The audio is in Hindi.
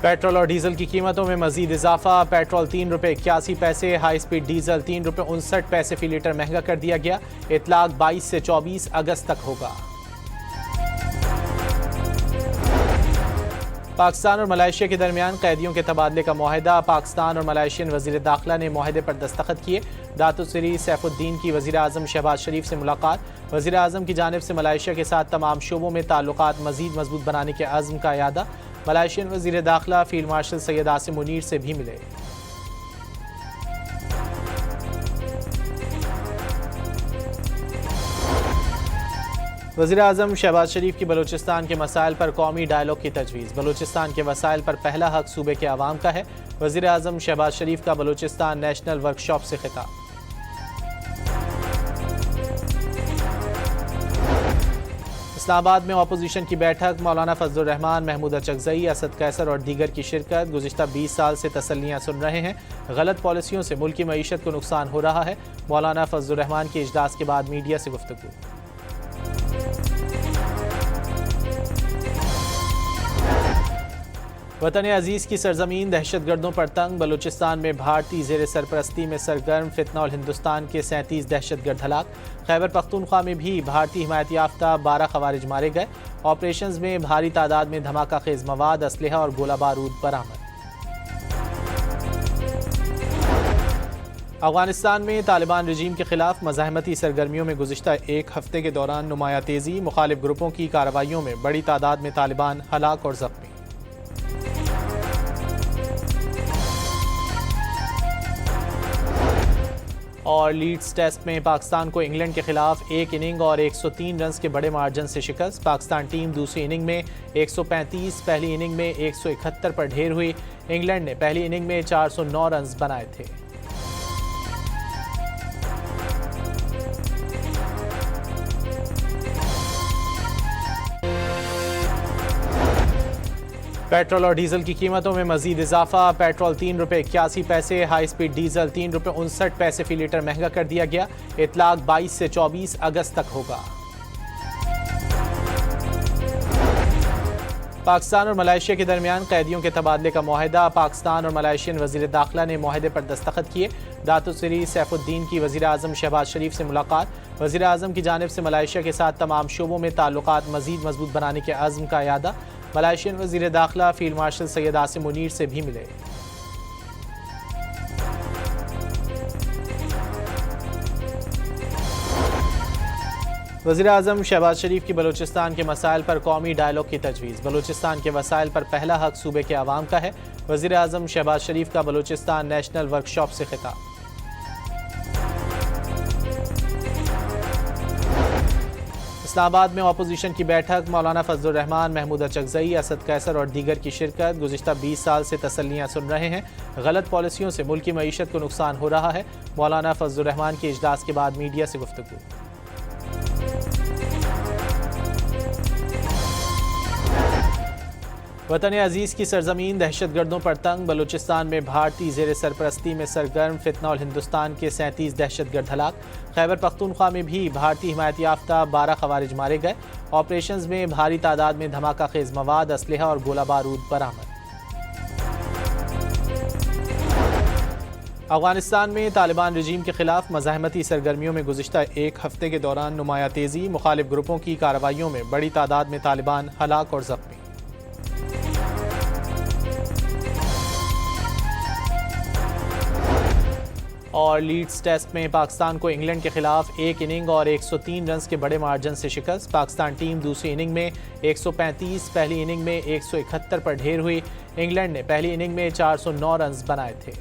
पेट्रोल और डीजल की कीमतों में मजीद इजाफा। पेट्रोल ₹3.81, हाई स्पीड डीजल ₹3.59 फी लीटर महंगा कर दिया गया। इतलाक 22 से 24 अगस्त तक होगा। पाकिस्तान और मलेशिया के दरमियान कैदियों के तबादले का मुआहदा। पाकिस्तान और मलेशियन वजीर दाखिला ने मुआहदे पर दस्तखत किए। दातो सरी सैफुद्दीन की वजीर आजम शहबाज शरीफ से मुलाकात। वजीर आजम की जानिब से मलेशिया के साथ तमाम शोबों में ताल्लुकात मजीद मजबूत बनाने के अज़्म का यादा। मलेशियन वजीर दाखिला फील्ड मार्शल सैयद आसिम मुनीर से भी मिले। वज़ीर आज़म शहबाज शरीफ की बलूचिस्तान के मसाइल पर कौमी डायलॉग की तजवीज़। बलूचिस्तान के वसाइल पर पहला हक सूबे के अवाम का है। वज़ीर आज़म शहबाज शरीफ का बलूचिस्तान नेशनल वर्कशॉप से खिताब। इस्लामाबाद में अपोजिशन की बैठक। मौलाना फजलुर रहमान, महमूद अचकज़ई, असद कैसर और दीगर की शिरकत। गुज़िश्ता 20 साल से तसल्लियाँ सुन रहे हैं। गलत पॉलिसियों से मुल्की मईशत को नुकसान हो रहा है। मौलाना फजलुर रहमान के इजलास के बाद मीडिया से गुफ्तगू। वतन अजीज़ की सरजमीन दहशतगर्दों पर तंग। बलूचिस्तान में भारतीय ज़ेर सरपरस्ती में सरगर्म फितना और हिंदुस्तान के 37 दहशतगर्द हलाक। खैबर पख्तूनख्वा में भी भारतीय हिमायत याफ्ता 12 खवारिज मारे गए। ऑपरेशंस में भारी तादाद में धमाका खेज मवाद, असलहा और गोला बारूद बरामद। अफगानिस्तान में तालिबान रजीम के खिलाफ मज़ाहमती सरगर्मियों में गुज़िश्ता एक हफ्ते के दौरान नुमाया तेज़ी। मुखालिफ ग्रुपों की कार्रवाइयों में बड़ी तादाद में तालिबान हलाक और ज़ख्मी। और लीड्स टेस्ट में पाकिस्तान को इंग्लैंड के खिलाफ एक इनिंग और 103 रन के बड़े मार्जिन से शिकस्त। पाकिस्तान टीम दूसरी इनिंग में 135, पहली इनिंग में 171 पर ढेर हुई। इंग्लैंड ने पहली इनिंग में 409 रन बनाए थे। पेट्रोल और डीजल की कीमतों में मजीद इजाफा। पेट्रोल ₹3.81, हाई स्पीड डीजल ₹3.59 फी लीटर महंगा कर दिया गया। इतलाक 22 से 24 अगस्त तक होगा। पाकिस्तान और मलेशिया के दरमियान कैदियों के तबादले का मुआहदा। पाकिस्तान और मलेशियन वजीर दाखिला ने मुआहदे पर दस्तखत किए। दातो सरी सैफुद्दीन की वजीर आजम शहबाज शरीफ से मुलाकात। वजीर आजम की जानिब से मलेशिया के साथ तमाम शोबों में ताल्लुकात मजीद मजबूत बनाने के अज़्म का यादा। मलेशियन वजीर दाखिला फील्ड मार्शल सैयद आसिम मुनीर से भी मिले। वज़ीर आज़म शहबाज शरीफ की बलूचिस्तान के मसाइल पर कौमी डायलॉग की तजवीज़। बलूचिस्तान के वसाइल पर पहला हक सूबे के अवाम का है। वज़ीर आज़म शहबाज शरीफ का बलूचिस्तान नेशनल वर्कशॉप से खिताब। इस्लामाबाद में अपोजिशन की बैठक। मौलाना फजलुर रहमान, महमूद अचकज़ई, असद कैसर और दीगर की शिरकत। गुज़िश्ता 20 साल से तसल्लियाँ सुन रहे हैं। गलत पॉलिसियों से मुल्की मईशत को नुकसान हो रहा है। मौलाना फजलुर रहमान के इजलास के बाद मीडिया से गुफ्तगू। वतन अजीज़ की सरजमीन दहशतगर्दों पर तंग। बलूचिस्तान में भारतीय ज़ेर सरपरस्ती में सरगर्म फितना और हिंदुस्तान के 37 दहशतगर्द हलाक। खैबर पख्तूनख्वा में भी भारतीय हिमायत याफ्ता 12 खवारिज मारे गए। ऑपरेशंस में भारी तादाद में धमाका खेज मवाद, असलहा और गोला बारूद बरामद। अफगानिस्तान में तालिबान रजीम के खिलाफ मज़ाहमती सरगर्मियों में गुज़िश्ता एक हफ्ते के दौरान नुमाया तेज़ी। मुखालिफ ग्रुपों की कार्रवाइयों में बड़ी तादाद में तालिबान हलाक और ज़ख्मी। और लीड्स टेस्ट में पाकिस्तान को इंग्लैंड के खिलाफ एक इनिंग और 103 रन के बड़े मार्जिन से शिकस्त। पाकिस्तान टीम दूसरी इनिंग में 135, पहली इनिंग में 171 पर ढेर हुई। इंग्लैंड ने पहली इनिंग में 409 रन बनाए थे।